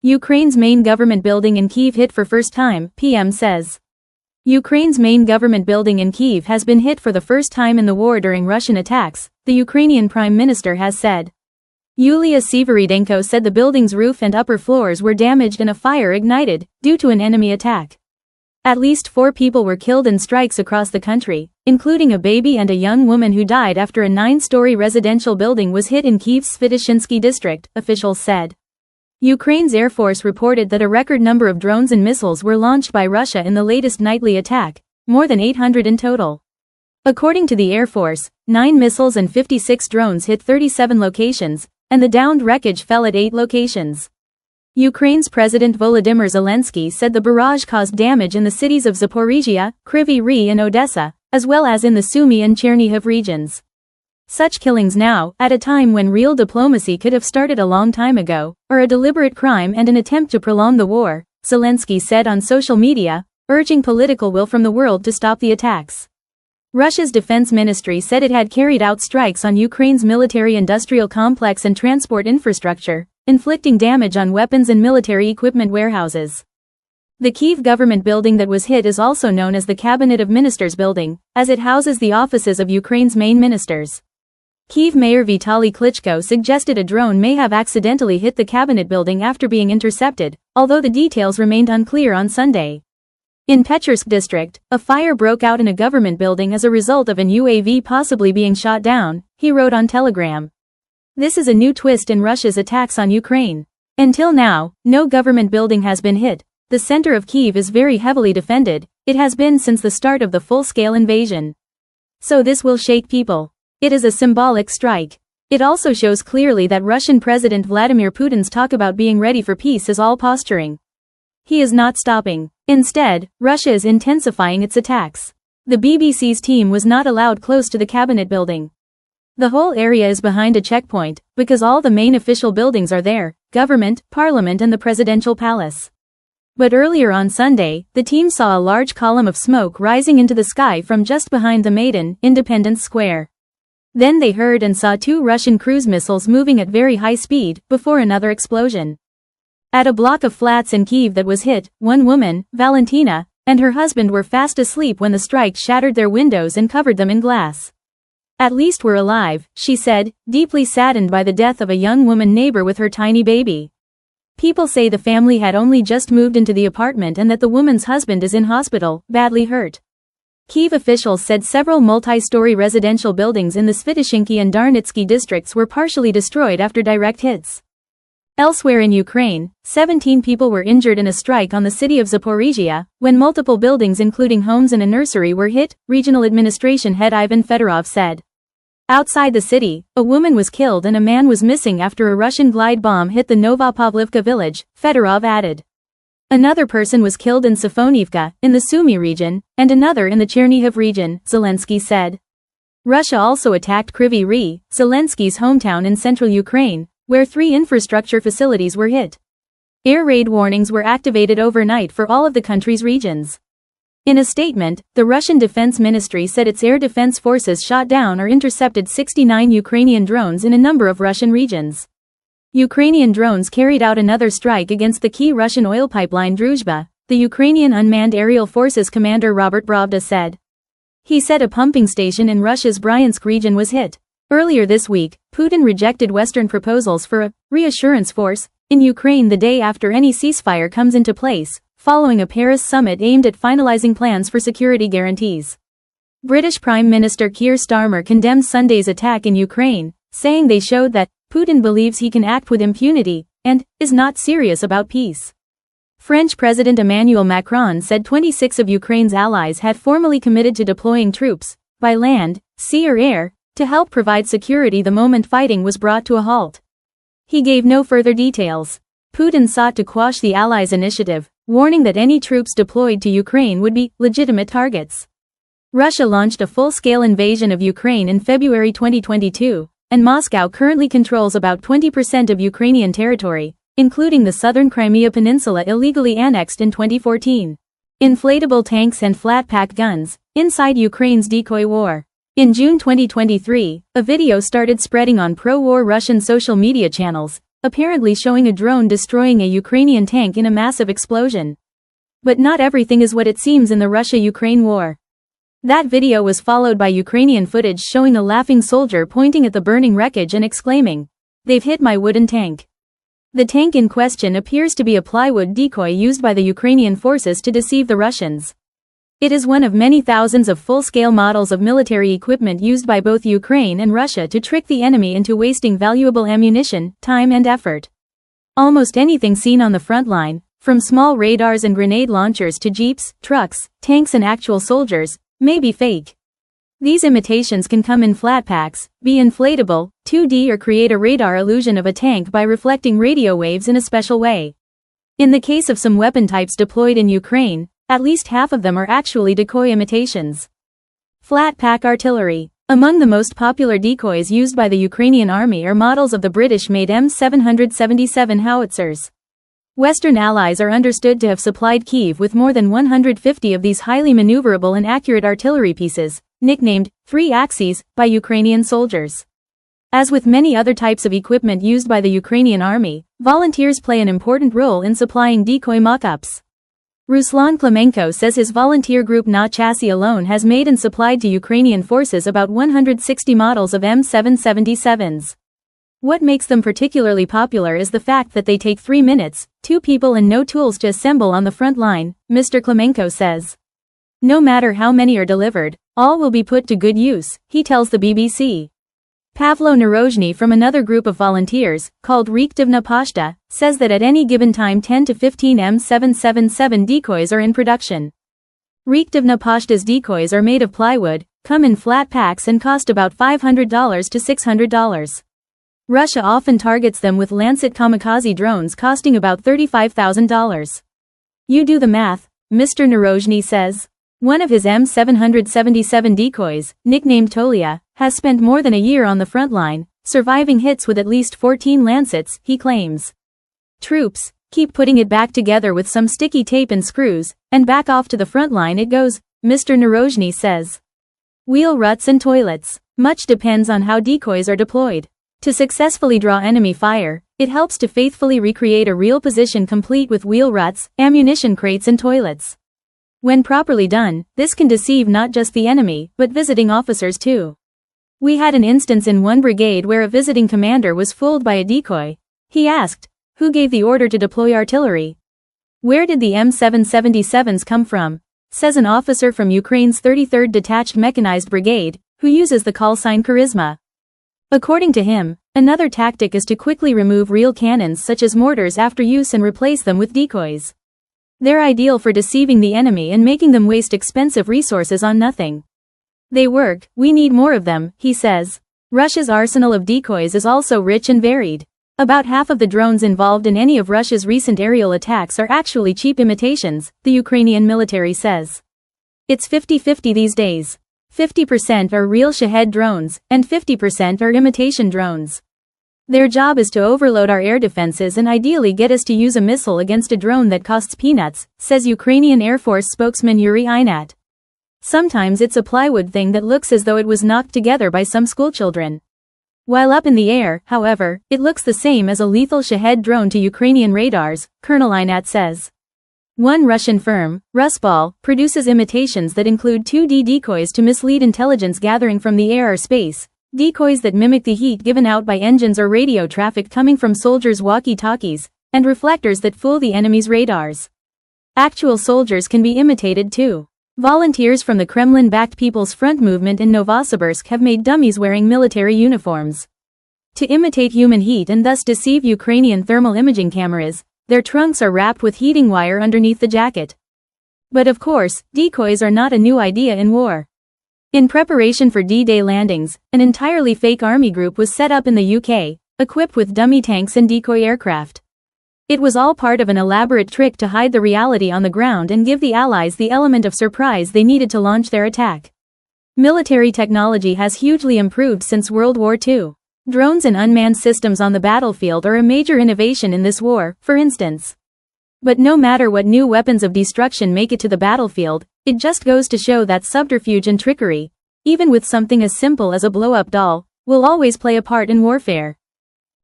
Ukraine's main government building in Kyiv hit for first time, PM says. Ukraine's main government building in Kyiv has been hit for the first time in the war during Russian attacks, the Ukrainian Prime Minister has said. Yulia Severydenko said the building's roof and upper floors were damaged and a fire ignited, due to an enemy attack. At least 4 people were killed in strikes across the country, including a baby and a young woman who died after a 9-story residential building was hit in Kyiv's Svitoshinsky district, officials said. Ukraine's Air Force reported that a record number of drones and missiles were launched by Russia in the latest nightly attack, more than 800 in total. According to the Air Force, 9 missiles and 56 drones hit 37 locations, and the downed wreckage fell at 8 locations. Ukraine's President Volodymyr Zelensky said the barrage caused damage in the cities of Zaporizhia, Kryvyi Rih and Odessa, as well as in the Sumy and Chernihiv regions. Such killings now, at a time when real diplomacy could have started a long time ago, are a deliberate crime and an attempt to prolong the war, Zelensky said on social media, urging political will from the world to stop the attacks. Russia's defense ministry said it had carried out strikes on Ukraine's military-industrial complex and transport infrastructure, inflicting damage on weapons and military equipment warehouses. The Kyiv government building that was hit is also known as the Cabinet of Ministers building, as it houses the offices of Ukraine's main ministers. Kyiv Mayor Vitaly Klitschko suggested a drone may have accidentally hit the cabinet building after being intercepted, although the details remained unclear on Sunday. In Pechersk district, a fire broke out in a government building as a result of an UAV possibly being shot down, he wrote on Telegram. This is a new twist in Russia's attacks on Ukraine. Until now, no government building has been hit. The center of Kyiv is very heavily defended, it has been since the start of the full-scale invasion. So this will shake people. It is a symbolic strike. It also shows clearly that Russian President Vladimir Putin's talk about being ready for peace is all posturing. He is not stopping. Instead, Russia is intensifying its attacks. The BBC's team was not allowed close to the cabinet building. The whole area is behind a checkpoint, because all the main official buildings are there, government, parliament and the presidential palace. But earlier on Sunday, the team saw a large column of smoke rising into the sky from just behind the Maidan, Independence Square. Then they heard and saw 2 Russian cruise missiles moving at very high speed, before another explosion. At a block of flats in Kyiv that was hit, one woman, Valentina, and her husband were fast asleep when the strike shattered their windows and covered them in glass. At least we're alive, she said, deeply saddened by the death of a young woman neighbor with her tiny baby. People say the family had only just moved into the apartment and that the woman's husband is in hospital, badly hurt. Kyiv officials said several multi-story residential buildings in the Svitoshinsky and Darnitsky districts were partially destroyed after direct hits. Elsewhere in Ukraine, 17 people were injured in a strike on the city of Zaporizhia, when multiple buildings including homes and a nursery were hit, regional administration head Ivan Fedorov said. Outside the city, a woman was killed and a man was missing after a Russian glide bomb hit the Novopavlivka village, Fedorov added. Another person was killed in Sifonivka, in the Sumy region, and another in the Chernihiv region, Zelensky said. Russia also attacked Kryvyi Rih, Zelensky's hometown in central Ukraine, where 3 infrastructure facilities were hit. Air raid warnings were activated overnight for all of the country's regions. In a statement, the Russian Defense Ministry said its air defense forces shot down or intercepted 69 Ukrainian drones in a number of Russian regions. Ukrainian drones carried out another strike against the key Russian oil pipeline Druzhba, the Ukrainian Unmanned Aerial Forces commander Robert Bravda said. He said a pumping station in Russia's Bryansk region was hit. Earlier this week, Putin rejected Western proposals for a reassurance force in Ukraine the day after any ceasefire comes into place, following a Paris summit aimed at finalizing plans for security guarantees. British Prime Minister Keir Starmer condemned Sunday's attack in Ukraine, saying they showed that Putin believes he can act with impunity and is not serious about peace. French President Emmanuel Macron said 26 of Ukraine's allies had formally committed to deploying troops, by land, sea or air, to help provide security the moment fighting was brought to a halt. He gave no further details. Putin sought to quash the allies' initiative, warning that any troops deployed to Ukraine would be legitimate targets. Russia launched a full-scale invasion of Ukraine in February 2022, and Moscow currently controls about 20% of Ukrainian territory, including the southern Crimea Peninsula illegally annexed in 2014. Inflatable tanks and flat-pack guns, inside Ukraine's decoy war. In June 2023, a video started spreading on pro-war Russian social media channels, apparently showing a drone destroying a Ukrainian tank in a massive explosion. But not everything is what it seems in the Russia-Ukraine war. That video was followed by Ukrainian footage showing a laughing soldier pointing at the burning wreckage and exclaiming, "They've hit my wooden tank." The tank in question appears to be a plywood decoy used by the Ukrainian forces to deceive the Russians. It is one of many thousands of full-scale models of military equipment used by both Ukraine and Russia to trick the enemy into wasting valuable ammunition, time and effort. Almost anything seen on the front line, from small radars and grenade launchers to jeeps, trucks, tanks and actual soldiers, may be fake. These imitations can come in flat packs, be inflatable, 2D or create a radar illusion of a tank by reflecting radio waves in a special way. In the case of some weapon types deployed in Ukraine, at least half of them are actually decoy imitations. Flat pack artillery. Among the most popular decoys used by the Ukrainian army are models of the British-made M777 howitzers. Western allies are understood to have supplied Kyiv with more than 150 of these highly maneuverable and accurate artillery pieces, nicknamed three axes, by Ukrainian soldiers. As with many other types of equipment used by the Ukrainian army, volunteers play an important role in supplying decoy mock-ups. Ruslan Klemenko says his volunteer group Na Chassis alone has made and supplied to Ukrainian forces about 160 models of M777s. What makes them particularly popular is the fact that they take 3 minutes, 2 people and no tools to assemble on the front line, Mr. Klemenko says. No matter how many are delivered, all will be put to good use, he tells the BBC. Pavlo Narozhny from another group of volunteers, called Reaktivna Poshta, says that at any given time 10 to 15 M777 decoys are in production. Reaktivna Poshta's decoys are made of plywood, come in flat packs and cost about $500 to $600. Russia often targets them with Lancet kamikaze drones costing about $35,000. You do the math, Mr. Narozhny says. One of his M777 decoys, nicknamed Tolia, has spent more than a year on the front line, surviving hits with at least 14 Lancets, he claims. Troops, keep putting it back together with some sticky tape and screws, and back off to the front line it goes, Mr. Narozhny says. Wheel ruts and toilets. Much depends on how decoys are deployed. To successfully draw enemy fire, it helps to faithfully recreate a real position complete with wheel ruts, ammunition crates and toilets. When properly done, this can deceive not just the enemy, but visiting officers too. We had an instance in one brigade where a visiting commander was fooled by a decoy. He asked, "Who gave the order to deploy artillery? Where did the M777s come from?" says an officer from Ukraine's 33rd Detached Mechanized Brigade, who uses the call sign Charisma. According to him, another tactic is to quickly remove real cannons such as mortars after use and replace them with decoys. They're ideal for deceiving the enemy and making them waste expensive resources on nothing. They work, we need more of them, he says. Russia's arsenal of decoys is also rich and varied. About half of the drones involved in any of Russia's recent aerial attacks are actually cheap imitations, the Ukrainian military says. It's 50-50 these days. 50% are real Shahed drones, and 50% are imitation drones. Their job is to overload our air defenses and ideally get us to use a missile against a drone that costs peanuts, says Ukrainian Air Force spokesman Yuri Inat. Sometimes it's a plywood thing that looks as though it was knocked together by some schoolchildren. While up in the air, however, it looks the same as a lethal Shahed drone to Ukrainian radars, Colonel Inat says. One Russian firm, Rusbal, produces imitations that include 2D decoys to mislead intelligence gathering from the air or space, decoys that mimic the heat given out by engines or radio traffic coming from soldiers' walkie-talkies, and reflectors that fool the enemy's radars. Actual soldiers can be imitated too. Volunteers from the Kremlin-backed People's Front movement in Novosibirsk have made dummies wearing military uniforms. To imitate human heat and thus deceive Ukrainian thermal imaging cameras, their trunks are wrapped with heating wire underneath the jacket. But of course, decoys are not a new idea in war. In preparation for D-Day landings, an entirely fake army group was set up in the UK, equipped with dummy tanks and decoy aircraft. It was all part of an elaborate trick to hide the reality on the ground and give the Allies the element of surprise they needed to launch their attack. Military technology has hugely improved since World War II. Drones and unmanned systems on the battlefield are a major innovation in this war, for instance. But no matter what new weapons of destruction make it to the battlefield, it just goes to show that subterfuge and trickery, even with something as simple as a blow-up doll, will always play a part in warfare.